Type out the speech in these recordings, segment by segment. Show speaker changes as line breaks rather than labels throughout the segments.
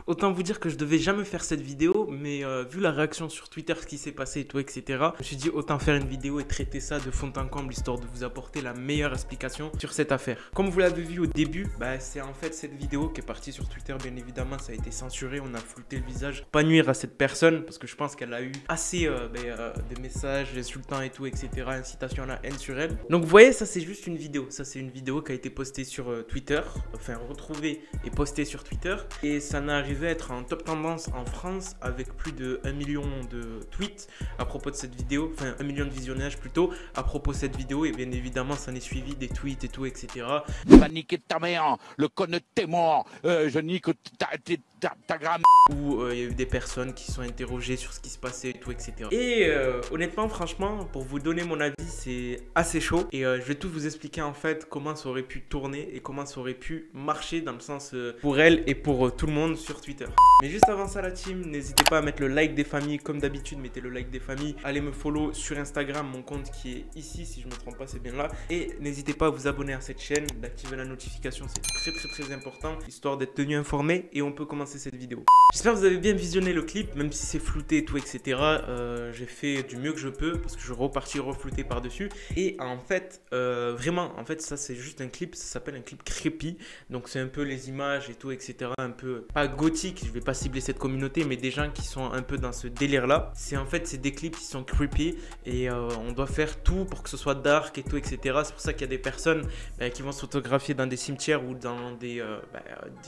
Autant vous dire que je devais jamais faire cette vidéo, mais vu la réaction sur Twitter, ce qui s'est passé et tout, etc. Je me suis dit autant faire une vidéo et traiter ça de fond en comble, histoire de vous apporter la meilleure explication sur cette affaire. Comme vous l'avez vu au début, c'est en fait cette vidéo qui est partie sur Twitter, bien évidemment, ça a été censuré, on a flouté le visage. Pas nuire à cette personne, parce que je pense qu'elle a eu assez de messages insultants et tout, etc. Incitation à la haine sur elle. Donc vous voyez, ça c'est juste une vidéo. Ça c'est une vidéo qui a été postée sur Twitter, enfin retrouvée et postée sur Twitter. Et ça n'a arrivé à être en top tendance en France avec plus de 1 million de tweets à propos de cette vidéo, enfin 1 million de visionnages plutôt à propos de cette vidéo. Et bien évidemment, ça en est suivi des tweets et tout, etc.
Va niquer ta mère, le con de tes morts, je nique ta gramme.
Où il y a eu des personnes qui sont interrogées sur ce qui se passait et tout, etc. Et honnêtement, franchement, pour vous donner mon avis, c'est assez chaud. Et je vais tout vous expliquer en fait comment ça aurait pu tourner et comment ça aurait pu marcher dans le sens pour elle et pour tout le monde sur Twitter. Mais juste avant ça la team, n'hésitez pas à mettre le like des familles comme d'habitude, mettez le like des familles. Allez me follow sur Instagram, mon compte qui est ici, si je ne me trompe pas, c'est bien là. Et n'hésitez pas à vous abonner à cette chaîne, d'activer la notification, c'est très important, histoire d'être tenu informé. Et on peut commencer cette vidéo. J'espère que vous avez bien visionné le clip, même si c'est flouté et tout, etc. J'ai fait du mieux que je peux parce que je repartis reflouté par-dessus. Et en fait, vraiment, en fait, ça c'est juste un clip, ça s'appelle un clip creepy. Donc c'est un peu les images et tout, etc. Un peu, pas gothique, je vais pas cibler cette communauté, mais des gens qui sont un peu dans ce délire-là. C'est des clips qui sont creepy et on doit faire tout pour que ce soit dark et tout, etc. C'est pour ça qu'il y a des personnes qui vont se photographier dans des cimetières ou dans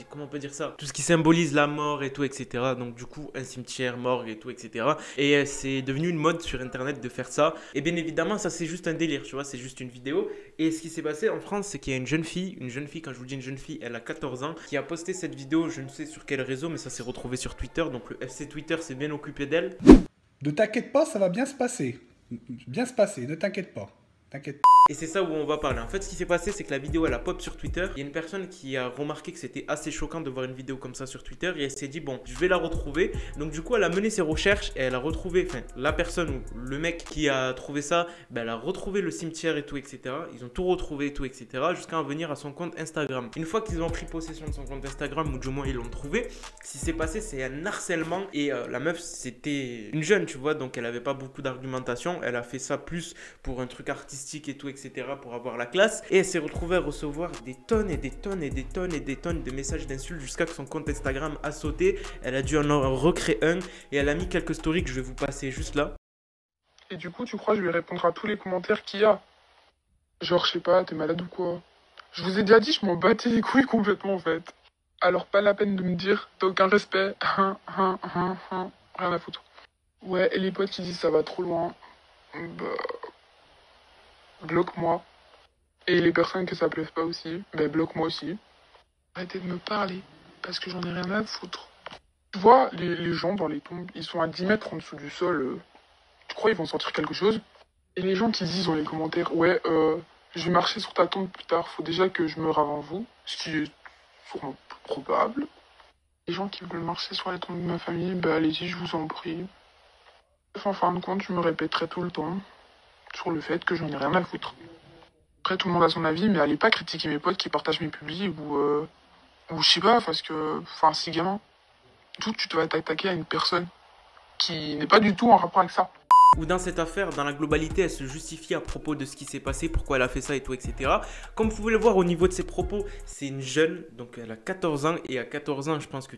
comment on peut dire ça? Tout ce qui symbolise la mort et tout, etc. Donc du coup, un cimetière, morgue et tout, etc. Et c'est devenu une mode sur Internet de faire ça. Et bien évidemment, ça c'est juste un délire, tu vois, c'est juste une vidéo. Et ce qui s'est passé en France, c'est qu'il y a une jeune fille, quand je vous dis une jeune fille, elle a 14 ans, qui a posté cette vidéo, je ne sais sur quel réseau, mais ça s'est retrouvé sur Twitter. Donc le FC Twitter s'est bien occupé d'elle.
Ne t'inquiète pas, ça va bien se passer. Bien se passer, ne t'inquiète pas. T'inquiète.
Et c'est ça où on va parler. En fait, ce qui s'est passé, c'est que la vidéo, elle a pop sur Twitter. Il y a une personne qui a remarqué que c'était assez choquant de voir une vidéo comme ça sur Twitter. Et elle s'est dit, bon, je vais la retrouver. Donc, du coup, elle a mené ses recherches et elle a retrouvé, enfin, la personne ou le mec qui a trouvé ça, elle a retrouvé le cimetière et tout, etc. Ils ont tout retrouvé et tout, etc. Jusqu'à en venir à son compte Instagram. Une fois qu'ils ont pris possession de son compte Instagram, ou du moins ils l'ont trouvé, ce qui s'est passé, c'est un harcèlement. Et la meuf, c'était une jeune, tu vois. Donc, elle avait pas beaucoup d'argumentation. Elle a fait ça plus pour un truc artistique et tout, etc. pour avoir la classe. Et elle s'est retrouvée à recevoir des tonnes et des tonnes et des tonnes et des tonnes de messages d'insultes jusqu'à que son compte Instagram a sauté. Elle a dû en recréer un et elle a mis quelques stories que je vais vous passer juste là.
Et du coup, tu crois que je vais répondre à tous les commentaires qu'il y a? Genre, je sais pas, t'es malade ou quoi? Je vous ai déjà dit, je m'en battais les couilles complètement en fait. Alors pas la peine de me dire, t'as aucun respect. Rien à foutre. Ouais, et les potes qui disent ça va trop loin, bloque-moi. Et les personnes que ça plaise pas aussi, bloque-moi aussi. Arrêtez de me parler, parce que j'en ai rien à foutre. Tu vois, les gens dans les tombes, ils sont à 10 mètres en dessous du sol. Tu crois ils vont sentir quelque chose? Et les gens qui disent dans les commentaires, ouais, je vais marcher sur ta tombe plus tard, faut déjà que je meure avant vous, ce qui est sûrement plus probable. Les gens qui veulent marcher sur les tombes de ma famille, allez-y, je vous en prie. En fin de compte, je me répéterai tout le temps sur le fait que j'en ai rien à foutre. Après, tout le monde a son avis, mais allez pas critiquer mes potes qui partagent mes publis ou je sais pas, parce que, enfin, si gamin, tout, tu dois t'attaquer à une personne qui n'est pas du tout en rapport avec ça.
Ou dans cette affaire, dans la globalité, elle se justifie à propos de ce qui s'est passé, pourquoi elle a fait ça et tout, etc. Comme vous pouvez le voir au niveau de ses propos, c'est une jeune, donc elle a 14 ans. Et à 14 ans, je pense que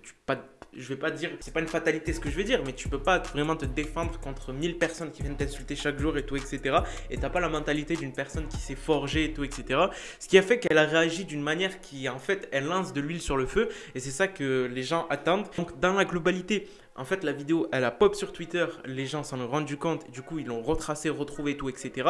je vais pas dire, c'est pas une fatalité ce que je vais dire, mais tu peux pas vraiment te défendre contre 1000 personnes qui viennent t'insulter chaque jour et tout, etc. Et t'as pas la mentalité d'une personne qui s'est forgée et tout, etc. Ce qui a fait qu'elle a réagi d'une manière qui, en fait, elle lance de l'huile sur le feu. Et c'est ça que les gens attendent. Donc, dans la globalité, en fait, la vidéo, elle a pop sur Twitter, les gens s'en ont rendu compte, et du coup, ils l'ont retracé, retrouvé, tout, etc.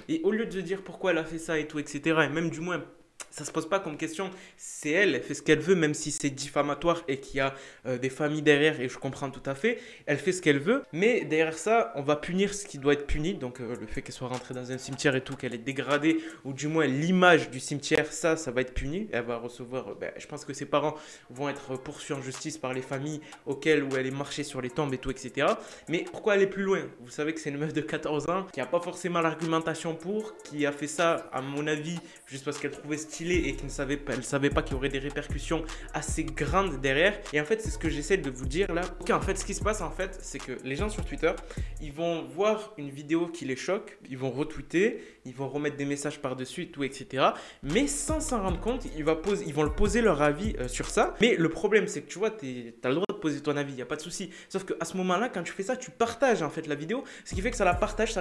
Et au lieu de se dire pourquoi elle a fait ça et tout, etc., et même du moins, ça se pose pas comme question, c'est elle, elle fait ce qu'elle veut, même si c'est diffamatoire et qu'il y a des familles derrière, et je comprends tout à fait, elle fait ce qu'elle veut, mais derrière ça, on va punir ce qui doit être puni, donc le fait qu'elle soit rentrée dans un cimetière et tout, qu'elle est dégradée, ou du moins l'image du cimetière, ça va être puni, elle va recevoir, je pense que ses parents vont être poursuivis en justice par les familles auxquelles où elle est marchée sur les tombes et tout, etc. Mais pourquoi aller plus loin? Vous savez que c'est une meuf de 14 ans, qui n'a pas forcément l'argumentation pour, qui a fait ça, à mon avis, juste parce qu'elle trouvait stylé stylé et qu'elle ne savait pas qu'il y aurait des répercussions assez grandes derrière. Et en fait, c'est ce que j'essaie de vous dire là. Ok, en fait, ce qui se passe en fait, c'est que les gens sur Twitter, ils vont voir une vidéo qui les choque, ils vont retweeter, ils vont remettre des messages par-dessus et tout, etc. Mais sans s'en rendre compte, ils vont le poser leur avis sur ça. Mais le problème, c'est que tu vois, tu as le droit de poser ton avis, il n'y a pas de souci. Sauf qu'à ce moment-là, quand tu fais ça, tu partages en fait la vidéo, ce qui fait que ça la partage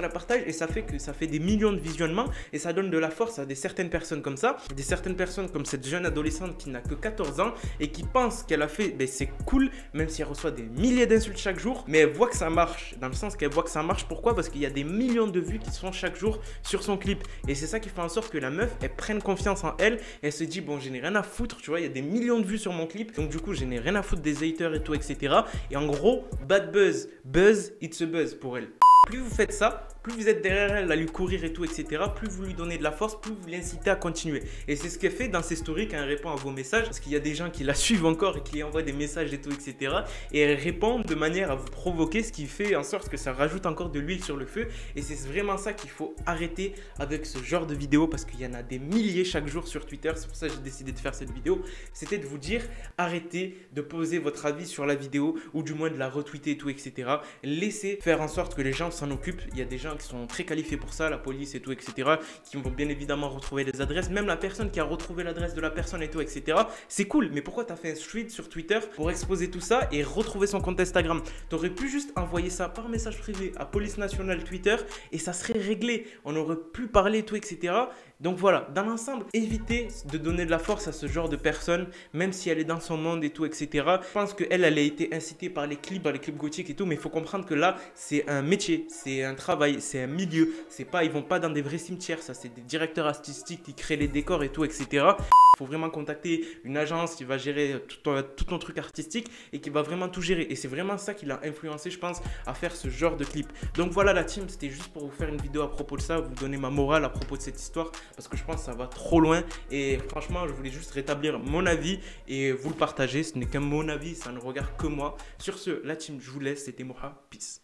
et ça fait que ça fait des millions de visionnements et ça donne de la force à certaines personnes comme ça, des certaines personnes comme cette jeune adolescente qui n'a que 14 ans et qui pense qu'elle a fait, c'est cool, même si elle reçoit des milliers d'insultes chaque jour, mais elle voit que ça marche, dans le sens qu'elle voit que ça marche. Pourquoi? Parce qu'il y a des millions de vues qui se font chaque jour sur son clip et c'est ça qui fait en sorte que la meuf, elle prenne confiance en elle et elle se dit, bon, je n'ai rien à foutre, tu vois, il y a des millions de vues sur mon clip, donc du coup, je n'ai rien à foutre des haters et tout, etc. Et en gros, bad buzz, buzz, it's a buzz pour elle. Plus vous faites ça, plus vous êtes derrière elle à lui courir et tout, etc. Plus vous lui donnez de la force, plus vous l'incitez à continuer. Et c'est ce qu'elle fait dans ses stories quand elle répond à vos messages. Parce qu'il y a des gens qui la suivent encore et qui lui envoient des messages et tout, etc. Et elle répond de manière à vous provoquer, ce qui fait en sorte que ça rajoute encore de l'huile sur le feu. Et c'est vraiment ça qu'il faut arrêter avec ce genre de vidéos parce qu'il y en a des milliers chaque jour sur Twitter. C'est pour ça que j'ai décidé de faire cette vidéo. C'était de vous dire, arrêtez de poser votre avis sur la vidéo ou du moins de la retweeter et tout, etc. Laissez faire en sorte que les gens s'en occupent. Il y a des gens qui sont très qualifiés pour ça, la police et tout, etc. qui vont bien évidemment retrouver les adresses. Même la personne qui a retrouvé l'adresse de la personne et tout, etc. C'est cool, mais pourquoi tu as fait un tweet sur Twitter pour exposer tout ça et retrouver son compte Instagram? Tu aurais pu juste envoyer ça par message privé à Police Nationale Twitter et ça serait réglé. On aurait pu parler et tout, etc. Donc voilà, dans l'ensemble, évitez de donner de la force à ce genre de personne, même si elle est dans son monde et tout, etc. Je pense qu'elle a été incitée par les clips gothiques et tout, mais il faut comprendre que là, c'est un métier, c'est un travail, c'est un milieu. C'est pas, ils vont pas dans des vrais cimetières, ça c'est des directeurs artistiques qui créent les décors et tout, etc. Il faut vraiment contacter une agence qui va gérer tout ton truc artistique et qui va vraiment tout gérer. Et c'est vraiment ça qui l'a influencé, je pense, à faire ce genre de clip. Donc voilà la team, c'était juste pour vous faire une vidéo à propos de ça, vous donner ma morale à propos de cette histoire, parce que je pense que ça va trop loin. Et franchement, je voulais juste rétablir mon avis et vous le partager. Ce n'est qu'un mon avis, ça ne regarde que moi. Sur ce, la team, je vous laisse. C'était Moha. Peace.